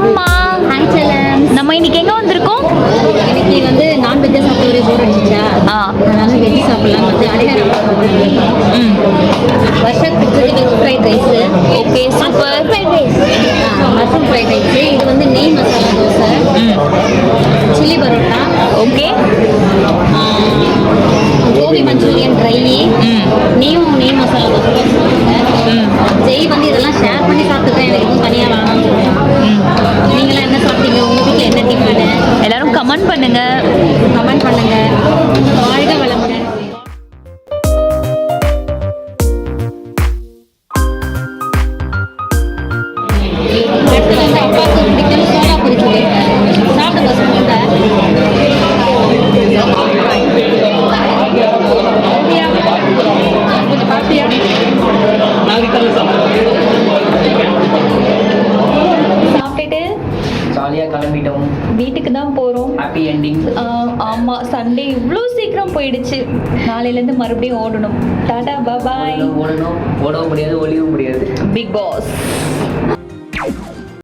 அம்மா ஹாய் செல்லம். நம்ம இன்னைக்கு எங்க வந்திருக்கோம்? இன்னைக்கு வந்து நான்வெஜ்ஜை சாப்பிட ஒரே போர் அடிச்சிச்சா, அதனால வெஜ் சாப்பிடலாம் வந்து அடிகாரம் வருஷம் பிடிச்சது veg fried rice. Okay super. Mushroom fried rice. இது வந்து நெய் masala dosa, chilli parotta, okay gobi Manchurian dry, நெய் மசாலா தோசை ஜெய் வந்து இதெல்லாம் ஷேர் பண்ணி சாப்பிட்டுக்கிறேன். எனக்கு எதுவும் தனியாக வேணாம்னு சொல்கிறான். நீங்களாம் என்ன சாப்பிட்டீங்க? உங்கள் வீட்டில் என்ன டிஃபனு? எல்லாரும் கமெண்ட் பண்ணுங்க. வாழ்க வளமுடன். அடுத்து வந்து அப்பாவுக்கு பிடிக்கும் சோளா பொரி சொல்லியிருக்காரு. சாப்பிடுங்க சொல்லுங்க. கொஞ்சம் பார்த்தியா? சாப்பிட்டுட்டு ஜாலியாக கிளம்பிட்டோம். வீட்டுக்கு தான் போகிறோம். Happy ending. ஆமாம், சண்டே இவ்வளோ சீக்கிரம் போயிடுச்சு. நாளையிலேருந்து மறுபடியும் ஓடணும். டாடா பாய். ஓடணும், ஓடவும் முடியாது, ஒளியவும் முடியாது. Bigg pass.